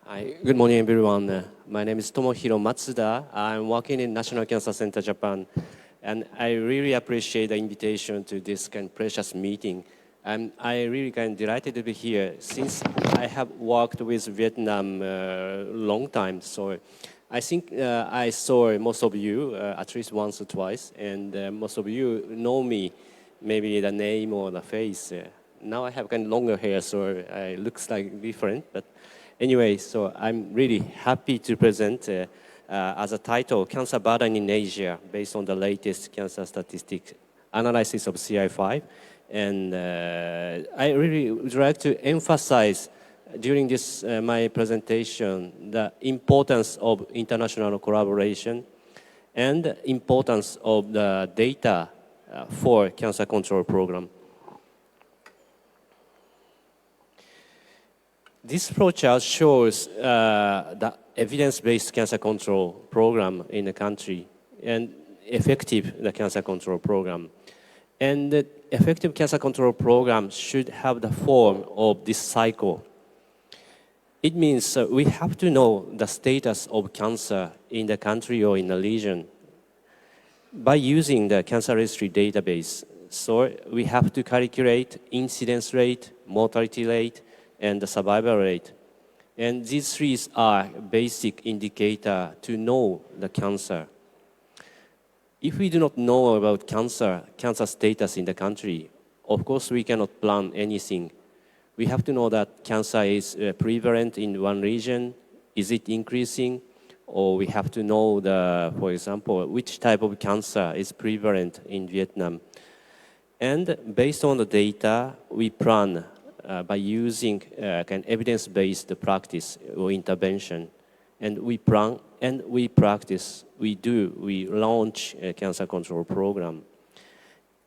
Hi, good morning, everyone. My name is Tomohiro Matsuda. I'm working in National Cancer Center Japan, and I really appreciate the invitation to this kind of precious meeting. I really kind of delighted to be here since I have worked with Vietnam long time. So I think I saw most of you at least once or twice, and most of you know me, maybe the name or the face. Now I have kind of longer hair, so it looks like different, but. Anyway, so I'm really happy to present as a title, Cancer Burden in Asia, based on the latest cancer statistics analysis of CI5. And I really would like to emphasize during this my presentation the importance of international collaboration and the importance of the data for cancer control program. This flowchart shows the evidence-based cancer control program in the country and effective the cancer control program. And the effective cancer control program should have the form of this cycle. It means we have to know the status of cancer in the country or in the region by using the cancer registry database. So we have to calculate incidence rate, mortality rate, and the survival rate. And these three are basic indicator to know the cancer. If we do not know about cancer status in the country, of course we cannot plan anything. We have to know that cancer is prevalent in one region, is it increasing, or we have to know, for example, which type of cancer is prevalent in Vietnam. And based on the data, we plan by using kind of evidence-based practice or intervention. And we plan and we practice, we launch a cancer control program.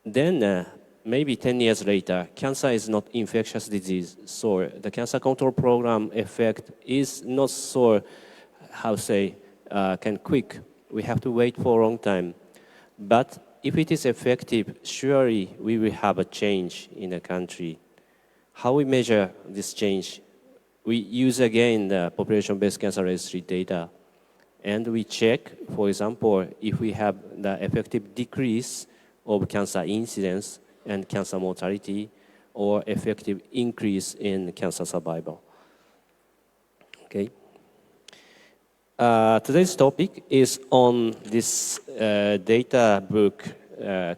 Then maybe 10 years later, cancer is not infectious disease, so the cancer control program effect is not so, quick. We have to wait for a long time. But if it is effective, surely we will have a change in the country. How we measure this change? We use again the population-based cancer registry data, and we check, for example, if we have the effective decrease of cancer incidence and cancer mortality, or effective increase in cancer survival. Okay. Today's topic is on this data book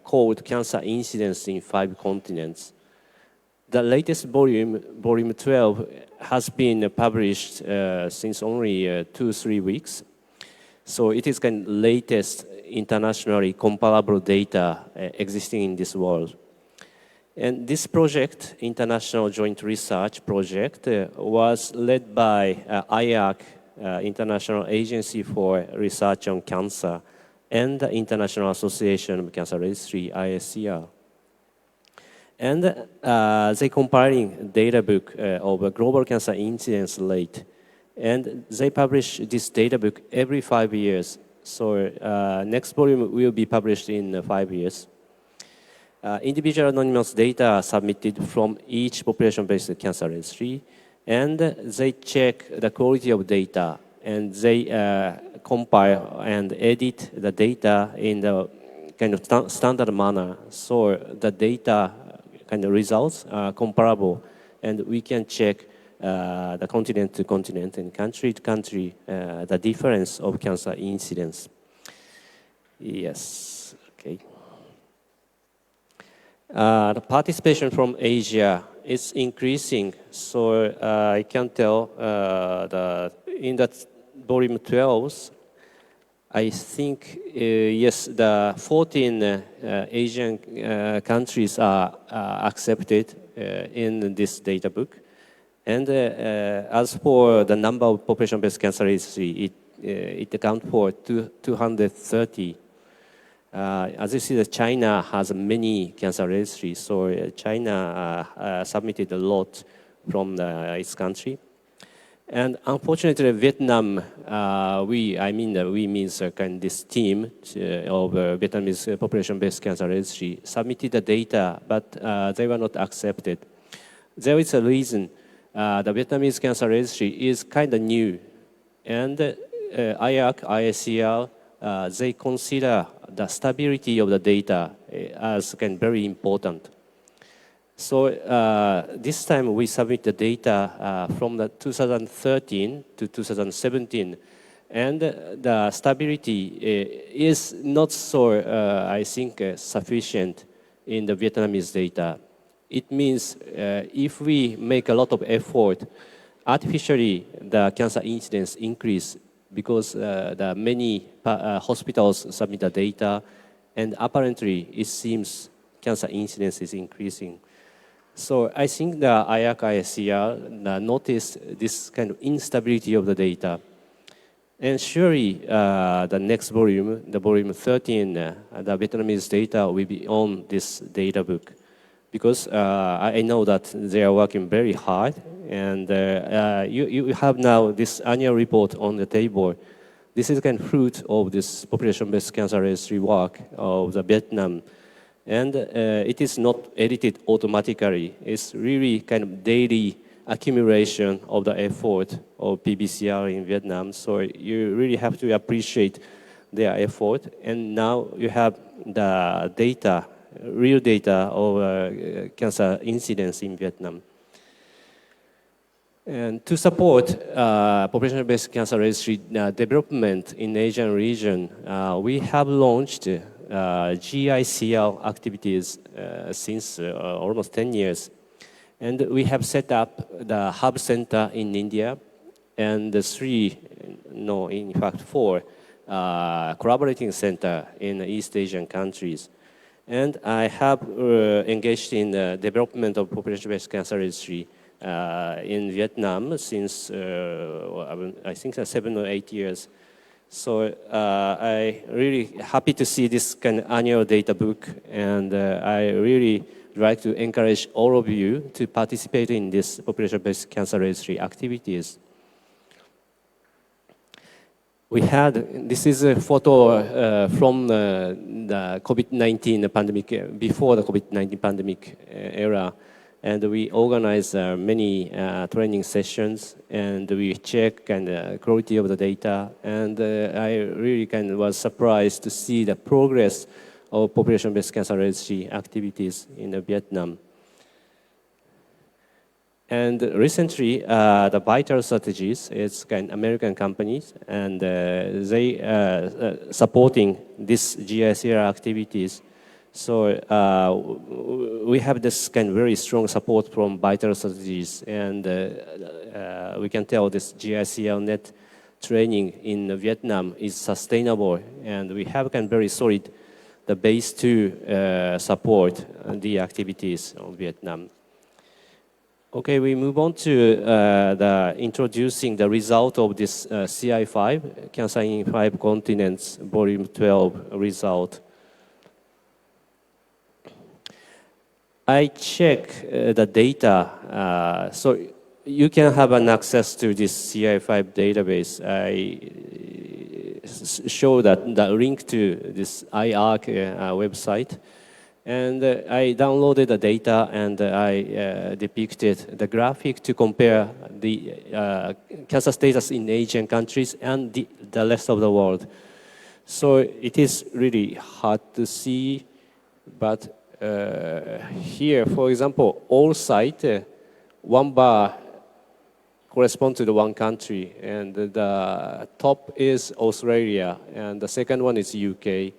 called Cancer Incidence in 5 Continents. The latest volume 12, has been published since only 2-3 weeks. So it is kind of latest internationally comparable data existing in this world. And this project, International Joint Research Project, was led by IARC, International Agency for Research on Cancer, and the International Association of Cancer Registry, ISCR. And they comparing data book of a global cancer incidence rate. And they publish this data book every 5 years. So next volume will be published in 5 years. Individual anonymous data are submitted from each population-based cancer registry. And they check the quality of data. And they compile and edit the data in the kind of standard manner. So the data kind of results are comparable, and we can check the continent to continent and country to country the difference of cancer incidence. Yes, okay. The participation from Asia is increasing, so I can tell in that volume 12, I think, yes, the 14 Asian countries are accepted in this data book. And as for the number of population-based cancer registry, it accounts for 230. As you see, China has many cancer registries, so China submitted a lot from its country. And unfortunately, Vietnam, we means this team of Vietnamese population-based cancer registry submitted the data, but they were not accepted. There is a reason. the Vietnamese cancer registry is kind of new. And IAC, IACR, they consider the stability of the data as kind of very important. So this time we submit the data from the 2013 to 2017, and the stability is not so, I think, sufficient in the Vietnamese data. It means if we make a lot of effort, artificially the cancer incidence increase because the many hospitals submit the data, and apparently it seems cancer incidence is increasing. So I think the IAC-ISCR noticed this kind of instability of the data. And surely the next volume, the volume 13, the Vietnamese data will be on this data book. Because I know that they are working very hard, and you have now this annual report on the table. This is kind of fruit of this population-based cancer registry work of the Vietnam. And it is not edited automatically. It's really kind of daily accumulation of the effort of PBCR in Vietnam. So you really have to appreciate their effort. And now you have the data, real data of cancer incidence in Vietnam. And to support population-based cancer registry development in Asian region, we have launched GICL activities since almost 10 years. And we have set up the hub center in India and in fact four collaborating center in East Asian countries. And I have engaged in the development of population-based cancer registry in Vietnam since, I think, 7 or 8 years. So I really happy to see this kind of annual data book, and I really like to encourage all of you to participate in this population-based cancer registry activities. This is a photo from the COVID-19 pandemic, before the COVID-19 pandemic era. And we organize many training sessions, and we check the quality of the data. And I really was surprised to see the progress of population-based cancer registry activities in Vietnam. And recently, the Vital Strategies, it's American companies, and they supporting this GICR activities. So we have this very strong support from Vital Strategies, and we can tell this GICL net training in Vietnam is sustainable, and we have very solid the base to support the activities of Vietnam. Okay, we move on to introducing the result of this CI5, Cancer in 5 Continents, Volume 12 result. I check the data, so you can have an access to this CI5 database. I show that the link to this IARC website, and I downloaded the data, and I depicted the graphic to compare the cancer status in Asian countries and the rest of the world. So it is really hard to see, but here, for example, all sites, one bar corresponds to the one country, and the top is Australia, and the second one is UK,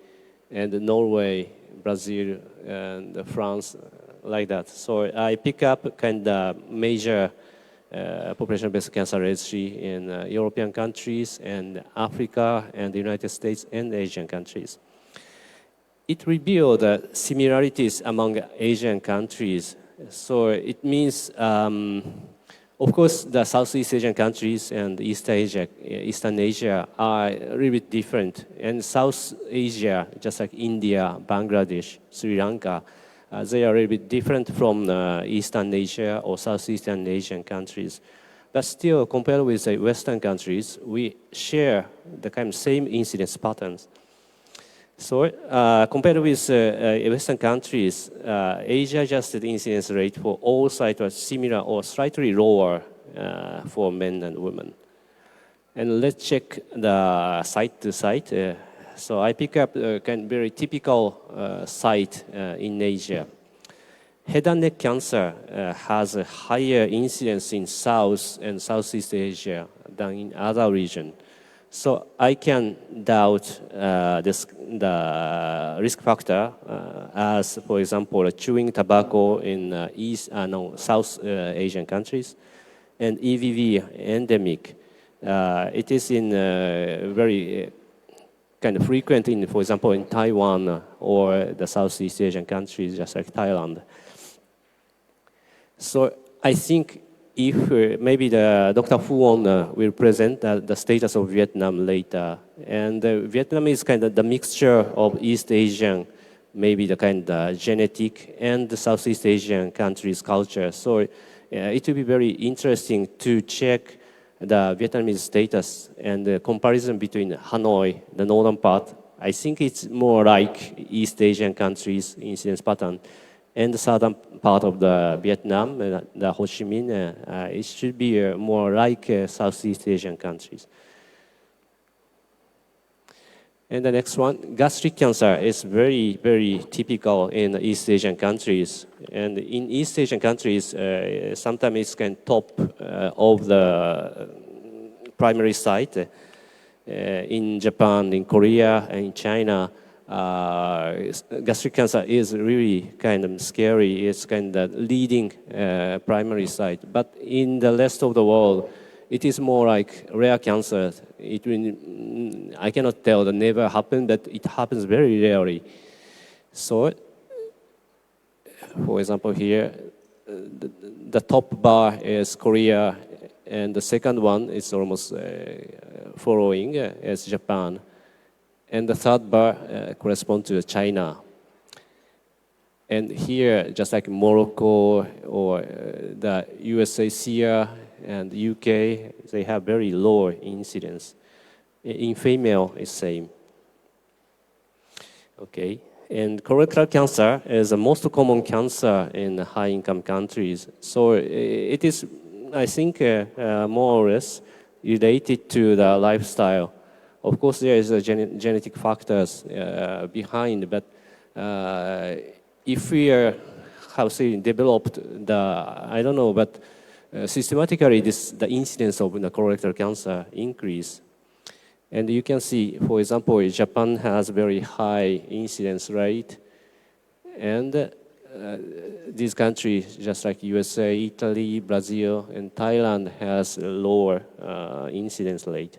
and Norway, Brazil, and France, like that. So I pick up major population-based cancer registry in European countries, and Africa, and the United States, and Asian countries. It revealed similarities among Asian countries. So it means, of course, the Southeast Asian countries and Eastern Asia are a little bit different. And South Asia, just like India, Bangladesh, Sri Lanka, they are a little bit different from Eastern Asia or Southeastern Asian countries. But still, compared with the Western countries, we share the same incidence patterns. So compared with Western countries, Asia-adjusted incidence rate for all sites was similar or slightly lower for men and women. And let's check the site to site. So I pick up a kind of very typical site in Asia. Head and neck cancer has a higher incidence in South and Southeast Asia than in other regions. So I can doubt the risk factor as, for example, chewing tobacco in South Asian countries, and EVV endemic. It is in very kind of frequent in, for example, in Taiwan or the Southeast Asian countries, just like Thailand. So I think if maybe the Dr. Fuon will present the status of Vietnam later. And Vietnam is kind of the mixture of East Asian, maybe the kind of genetic, and the Southeast Asian countries' culture. So it will be very interesting to check the Vietnamese status and the comparison between Hanoi, the northern part. I think it's more like East Asian countries' incidence pattern, and the southern part of the Vietnam, the Ho Chi Minh, it should be more like Southeast Asian countries. And the next one, gastric cancer is very, very typical in East Asian countries. And in East Asian countries, sometimes it's kind of top of the primary site. In Japan, in Korea, and in China, gastric cancer is really kind of scary. It's kind of leading primary site. But in the rest of the world, it is more like rare cancer. It will, I cannot tell that never happened, but it happens very rarely. So, for example, here, the top bar is Korea, and the second one is almost following is Japan. And the third bar corresponds to China. And here, just like Morocco or the USA, SIA, and UK, they have very low incidence. In female, it's same. Okay. And colorectal cancer is the most common cancer in high-income countries. So it is, I think, more or less related to the lifestyle. Of course, there is a genetic factors behind, but if we have developed I don't know, but systematically the incidence of the colorectal cancer increase. And you can see, for example, Japan has very high incidence rate, and these countries, just like USA, Italy, Brazil, and Thailand, has a lower incidence rate.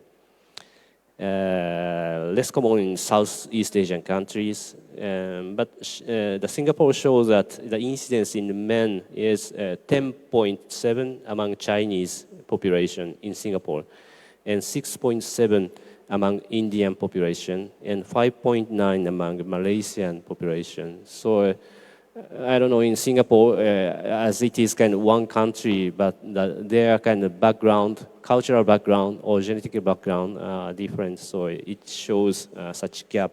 Less common in Southeast Asian countries, but the Singapore shows that the incidence in men is 10.7 among Chinese population in Singapore, and 6.7 among Indian population, and 5.9 among Malaysian population. So I don't know, in Singapore, as it is kind of one country, but their kind of background, cultural background or genetic background are different. So it shows such gap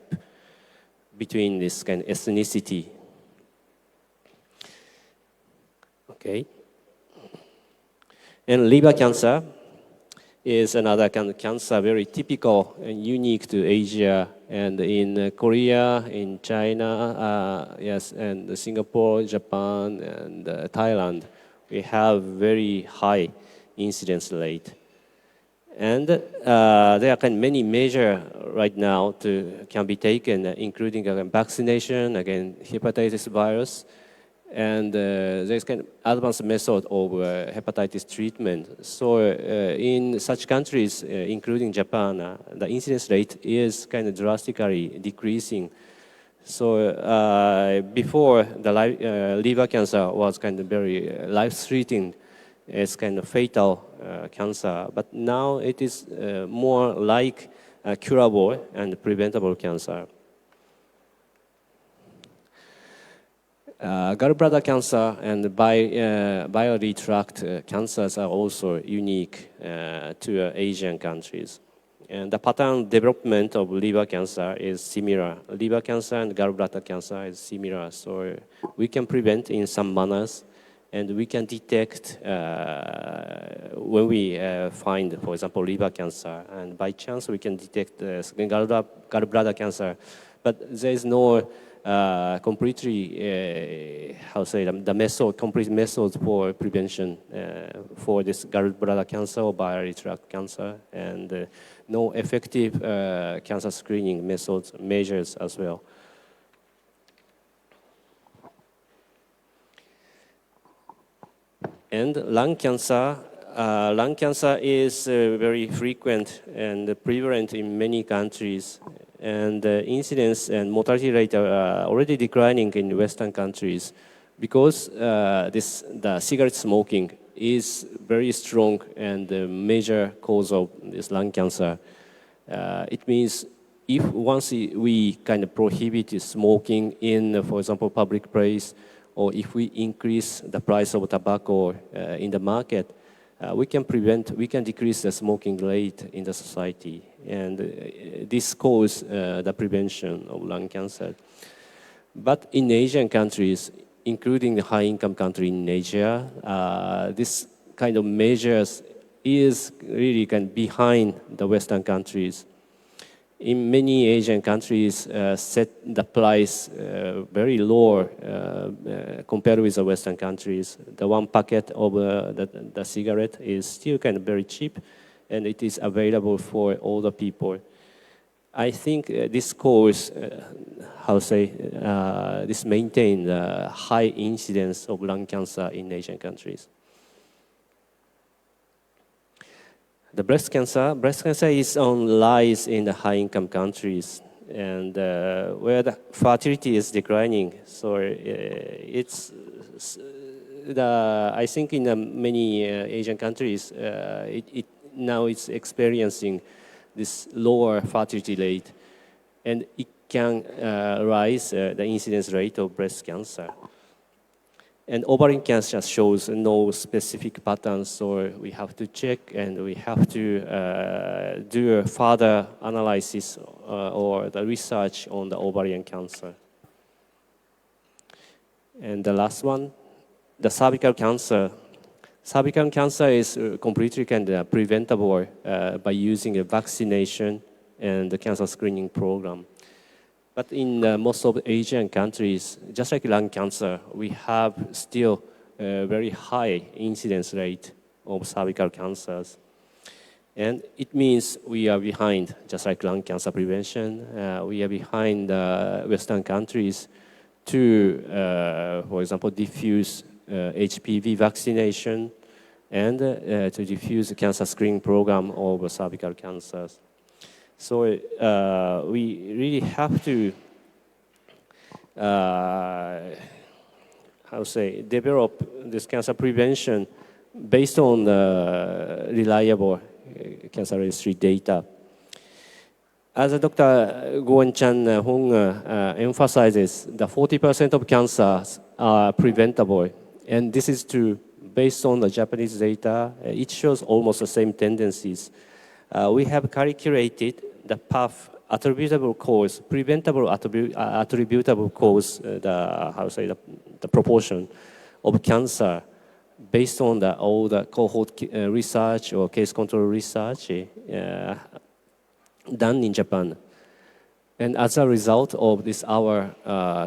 between this kind of ethnicity. Okay. And liver cancer is another kind of cancer, very typical and unique to Asia, and in Korea, in China, yes, and Singapore, Japan, and Thailand, we have very high incidence rate. And there are kind of many measures right now can be taken, including vaccination against hepatitis virus. And there's kind of advanced method of hepatitis treatment. So in such countries, including Japan, the incidence rate is kind of drastically decreasing. So before the liver cancer was kind of very life-threatening, it's kind of fatal cancer. But now it is more like curable and preventable cancer. Gallbladder cancer and biliary tract cancers are also unique to Asian countries. And the pattern development of liver cancer is similar. Liver cancer and gallbladder cancer is similar, so we can prevent in some manners. And we can detect when we find, for example, liver cancer, and by chance we can detect gallbladder cancer, but there is no completely, how say, the method, complete methods for prevention for this gallbladder cancer or biliary tract cancer, and no effective cancer screening methods, measures as well. And lung cancer is very frequent and prevalent in many countries. And the incidence and mortality rate are already declining in Western countries because the cigarette smoking is very strong and the major cause of this lung cancer. It means if once we kind of prohibit smoking in, for example, public place, or if we increase the price of tobacco in the market, we can decrease the smoking rate in the society. And this causes the prevention of lung cancer. But in Asian countries, including the high-income country in Asia, this kind of measures is really kind of behind the Western countries. In many Asian countries, set the price very low compared with the Western countries. The one packet of the cigarette is still kind of very cheap, and it is available for all the people. I think this cause, this maintain the high incidence of lung cancer in Asian countries. The breast cancer is on rise in the high-income countries, and where the fertility is declining. So I think in many Asian countries, now it's experiencing this lower fertility rate, and it can rise the incidence rate of breast cancer. And ovarian cancer shows no specific patterns, so we have to check and we have to do a further analysis or the research on the ovarian cancer. And the last one, the cervical cancer. Cervical cancer is completely kind of preventable by using a vaccination and the cancer screening program. But in most of Asian countries, just like lung cancer, we have still a very high incidence rate of cervical cancers. And it means we are behind, just like lung cancer prevention, we are behind Western countries to, for example, diffuse HPV vaccination and to diffuse the cancer screening program of cervical cancers. So we really have to, develop this cancer prevention based on reliable cancer registry data. As Dr. Goen Chan Hong emphasizes, the 40% of cancers are preventable, and this is true based on the Japanese data. It shows almost the same tendencies. We have calculated the path attributable cause, preventable attributable cause, the proportion of cancer based on all the cohort research or case control research done in Japan. And as a result of this, our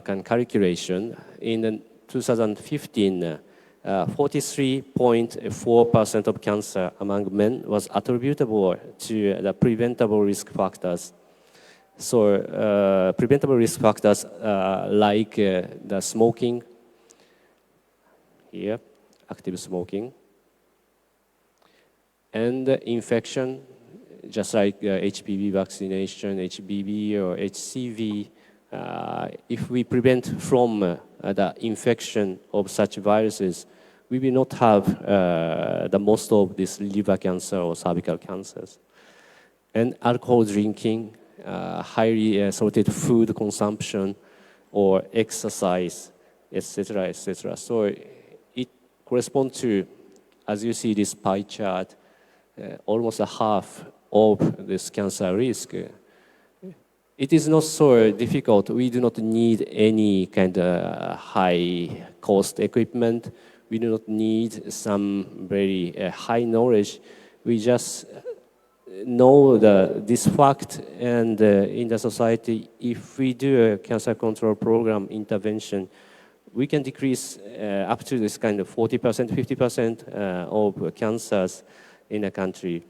calculation, in 2015, 43.4% of cancer among men was attributable to the preventable risk factors. So preventable risk factors like the smoking, here, active smoking, and infection, just like HPV vaccination, HBV or HCV. If we prevent from the infection of such viruses, we will not have the most of this liver cancer or cervical cancers. And alcohol drinking, highly salted food consumption, or exercise, etc., etc. So it corresponds to, as you see this pie chart, almost a half of this cancer risk. It is not so difficult. We do not need any kind of high-cost equipment. we do not need some very high knowledge. We just know this fact, and in the society, if we do a cancer control program intervention, we can decrease up to this kind of 40%, 50% of cancers in a country.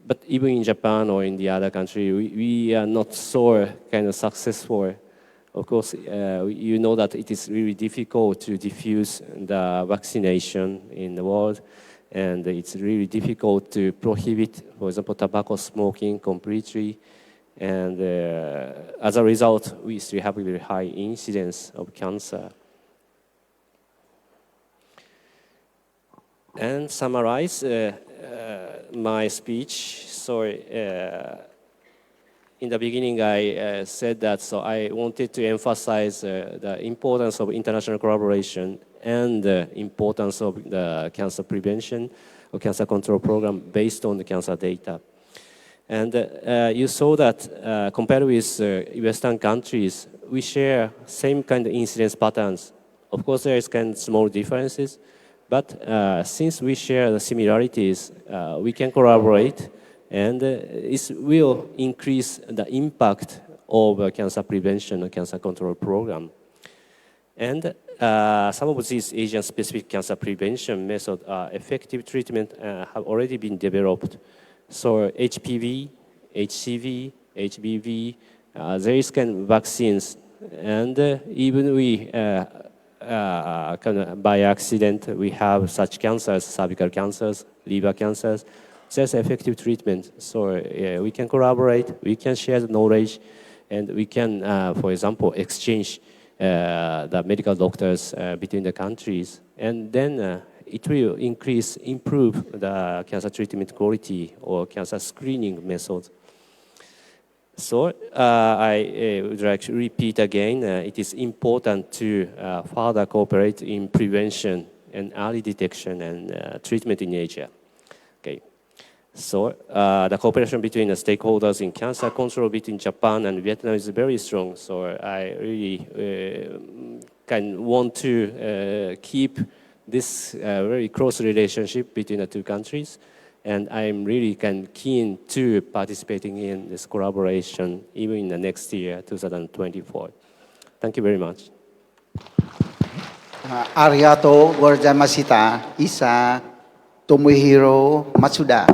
But even in Japan or in the other country, we are not so kind of successful. Of course, you know that it is really difficult to diffuse the vaccination in the world, and it's really difficult to prohibit, for example, tobacco smoking completely. And as a result, we still have a very high incidence of cancer. And summarize my speech. So in the beginning, I said that I wanted to emphasize the importance of international collaboration and the importance of the cancer prevention or cancer control program based on the cancer data. And you saw that compared with Western countries, we share same kind of incidence patterns. Of course, there is kind of small differences, but since we share the similarities, we can collaborate, and it will increase the impact of cancer prevention and cancer control program. And some of these Asian-specific cancer prevention methods, effective treatment, have already been developed. So HPV, HCV, HBV, there is kind of vaccines, and even we kind of by accident we have such cancers, cervical cancers, liver cancers. There's effective treatment, so we can collaborate, we can share the knowledge, and we can, for example, exchange the medical doctors between the countries, and then it will improve the cancer treatment quality or cancer screening method. So I would like to repeat again, it is important to further cooperate in prevention and early detection and treatment in Asia. Okay. So the cooperation between the stakeholders in cancer control between Japan and Vietnam is very strong. So I really want to keep this very close relationship between the two countries. And I'm really keen to participating in this collaboration even in the next year, 2024. Thank you very much. Arigato gozaimasu, Isa Tomohiro Matsuda.